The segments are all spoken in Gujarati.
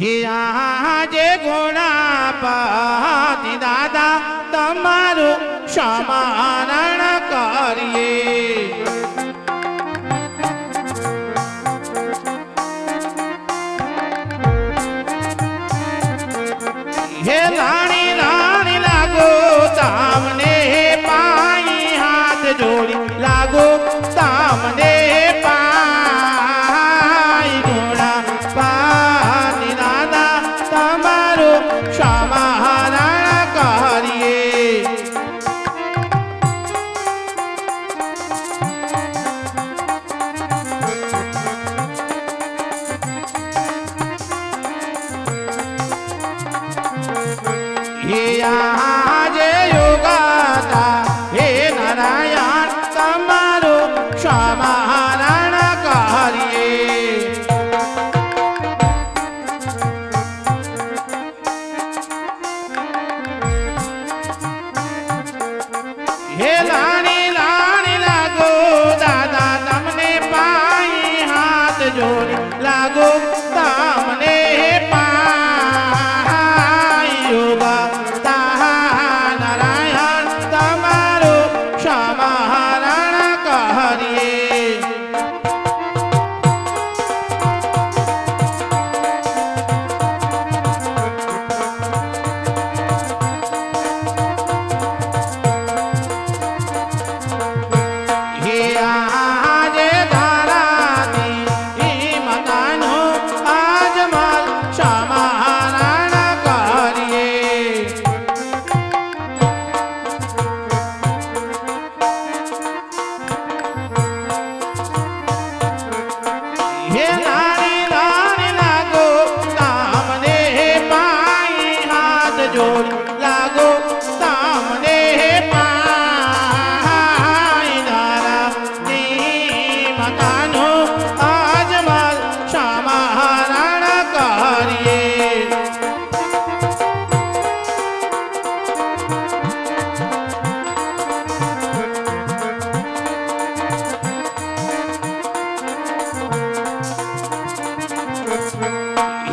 આજે ગુણાપતિ દાદા તમારું સમારણ કરીએ હે રાણી રાણી લાગો તમને પાઈ હાથ જોડી લાગો તમને પાઈ ગુણાપતિ દાદા તમારું સમારણ કરીએ આજે યોગાતા હે નારાયણ તમારું સમારણ કરીએ હે લાણી લાણી લાગો દાદા તમને પાઈ હાથ જોડી લાગો તમને પાઈ યોગા નારાયણ તમારું સમારણ કરીએ હે આજે ધારાની માતાનું આજમલ સમારણ કરીએ હે નાની નાની લાગો તમને પાઈ હાથ જોડી લાગો તમને પાઈ ધારાની માતાનું આજમલ સમારણ કરીએ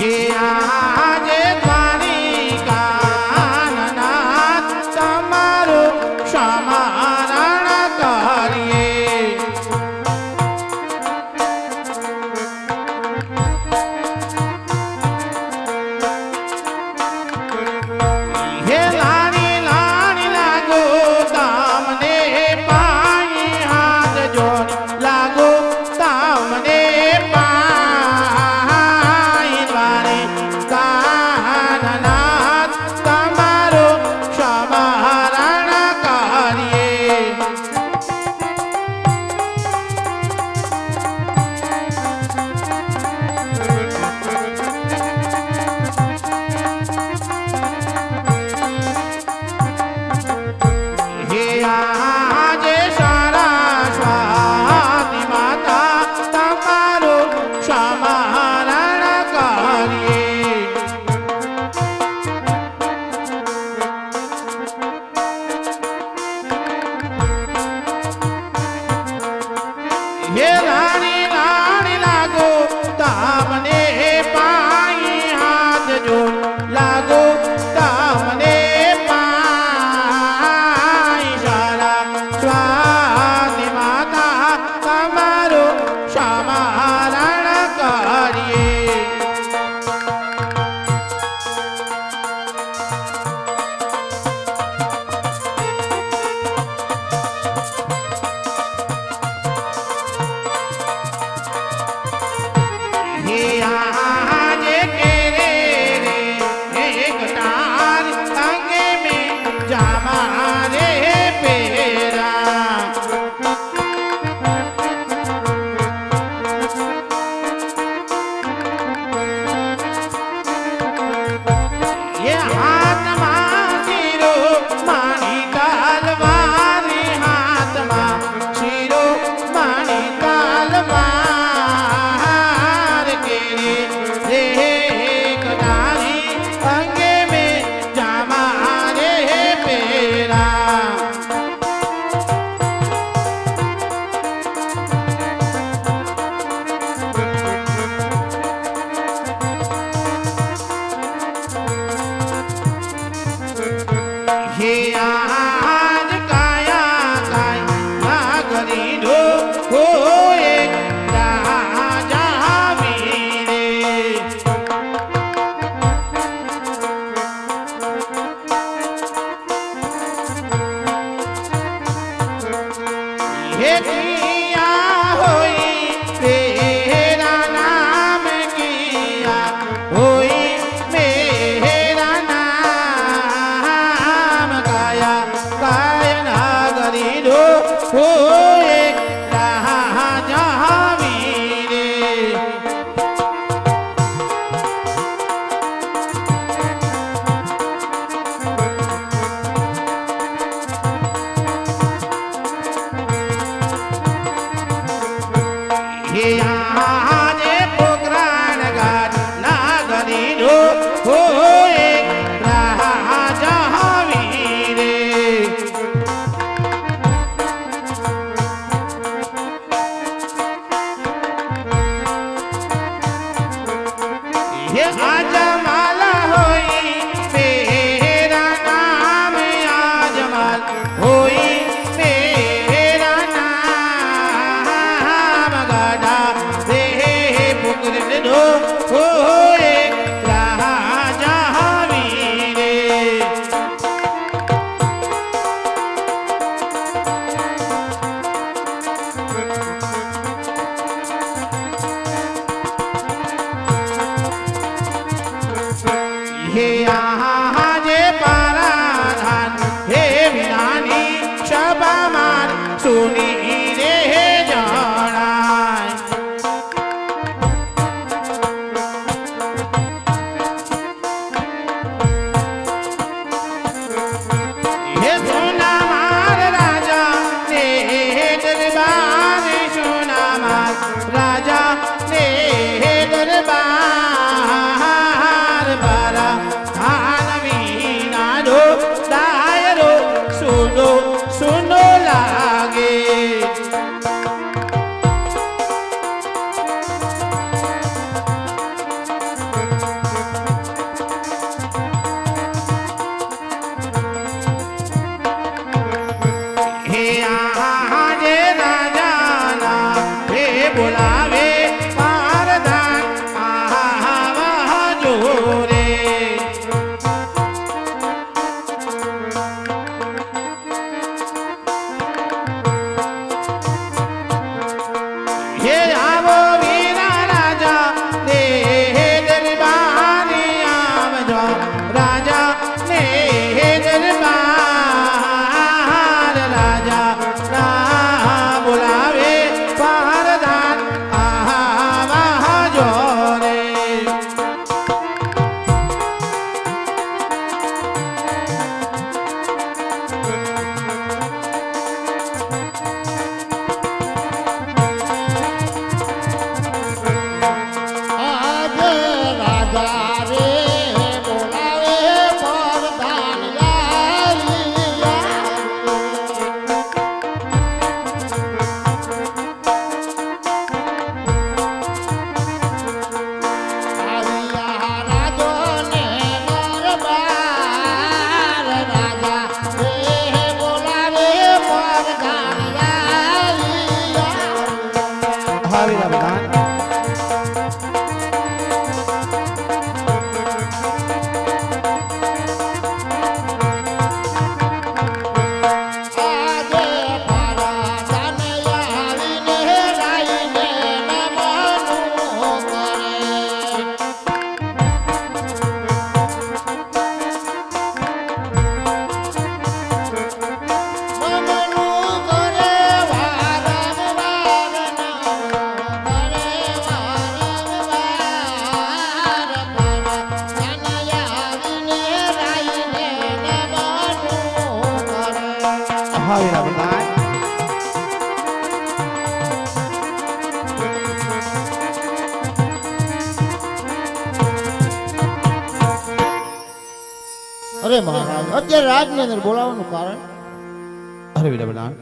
હે આજે દ્વારિકાનાથ તમારું સમારણ કરીએ હે લાણી લાણી લાગો તમને પાઈ હાથ જોડી લાગો તમને પાઈ દ્વારે આજે પોકરાણ ઘાટ નાગરીનો હોય રાજા વીરે હે આજમાલ હોય મેરા નામ આજમાલ હોય મેરા નામ ગાડા રે પુકરનો હોય રાજા વીરે હે આજે પારાધાન હે વિનાની સભામાં સુની રે જણાય હે સોનામાર રાજા ને દરબાર સોનામાર રાજા ને દરબાર બારા ધાન વિનાનો દાયરો સુનો સુનો લાગે હે આજે રાજાના હે બોલાવે પારધાન આવા જોરે હે આવો વીરા રાજા ને દરબારી આવજો રાજા ને દરબાર રાજા ના બોલાવે પારધાન આવા જોરે આજે રાજા રે બોલાવે પરધાન રાજો ને દરબાર રાજા રે બોલાવે પરધાન હા વીરા પ્રધાન આજે પારાધાન આવીને રાઈને નમનું કરે મનનું કરે વારંવાર કરે વારંવાર પારાધાન આવીને રાઈને નમનું કરે હા વીરા પ્રધાન અરે મહારાજ અત્યારે રાજની અંદર બોલાવવાનું કારણ અરે વીરા પ્રધાન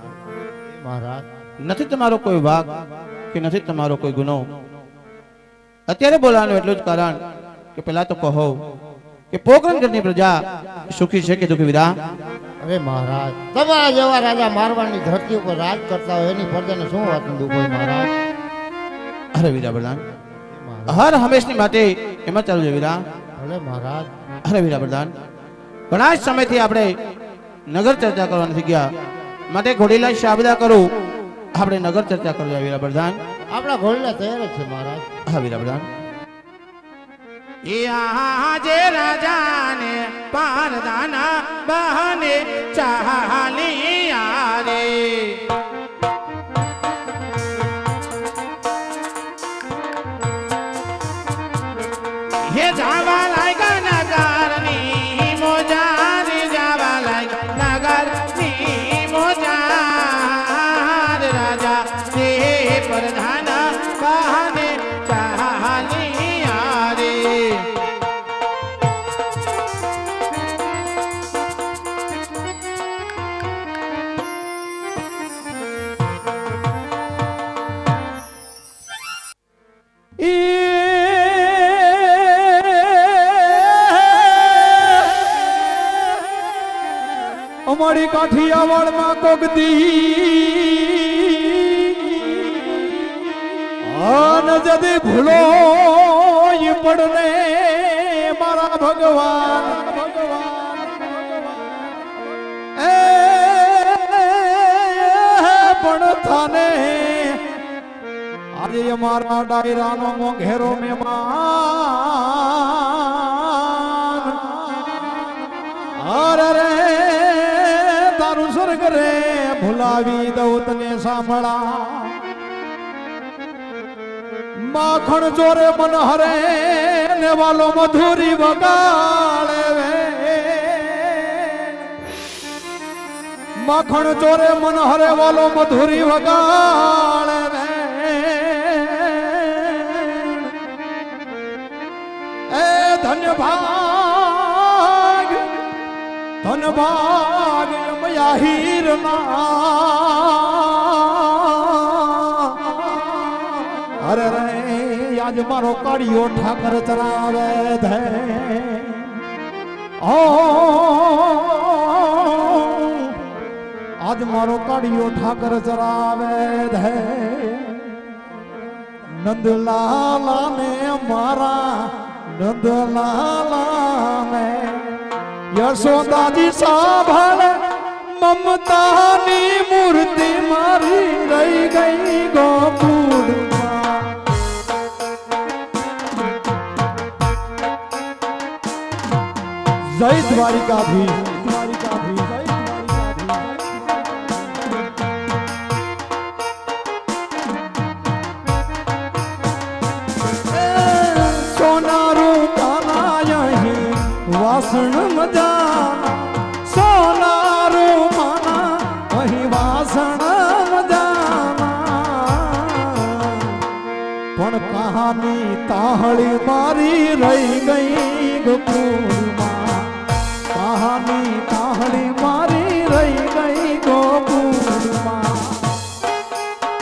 મહારાજ નથી તમારો કોઈ વાક કે નથી તમારો કોઈ ગુનો અત્યારે બોલાવાનું એટલું જ કારણ કે પહેલા તો કહો કે પોકરણગઢની પ્રજા સુખી છે કે દુઃખી વીરા અરે મહારાજ તમારા જેવા રાજા મારવાડની ધરતી ઉપર રાજ કરતા હોય એની પ્રજાને શું વાતનું દુઃખ હોય મહારાજ અરે વીરા પ્રધાન મહારાજ હર હંમેશની માટે એમાં ચાલુ છે વીરા ભલે મહારાજ અરે વીરા પ્રધાન ઘણા જ સમયથી આપણે નગર ચર્ચા કરવા નથી ગયા માટે ઘોડીલા શાબદા કરું આપણે નગર ચર્ચા કરવા વીરા પ્રધાન આપણા ઘોડીલા તૈયાર જ છે મહારાજ હા વીરા પ્રધાન આજે રાજાને પારદાના બહાને ચાલી આરે હે જાવા લાગ્યા નગરની મોજાર જાવા લાગ્યા નગરની મોજાર રાજા તે પ્રધાન બહાને અમારી કાઠિયાવાડમાં કોકદી અન જદી ભૂલો ઈ પડને મારા ભગવાન એ પણ થાને આજે અમારા ડાયરાનો મોઘેરો મહેમાન અરે રે તારું સ્વર્ગ રે ભૂલાવી દઉં તને સાંભળા માખણ ચોરે મન હરે ને વાલો મધુરી વગાડે વે માખણ ચોરે મન હરે વાલો મધુરી વગાડે વે એ ધન્ય ભાગ મયા હીરના અરે રે આજ મારો કાળિયો ઠાકર ચરાવે ધે ઓ આજ મારો કાળિયો ઠાકર ચરાવે ધે નંદલાલા ને મારા નંદલાલા ને યશોદાજી સાંભળ મમતાની મૂર્તિ મારી રહી ગઈ ગોકુળમાં જય દ્વારિકાધીશ વાસણ મજાના સોનારું માના અહીં વાસણ મજાના પણ કહાની તાહળી મારી રહી ગઈ ગોકુળમાં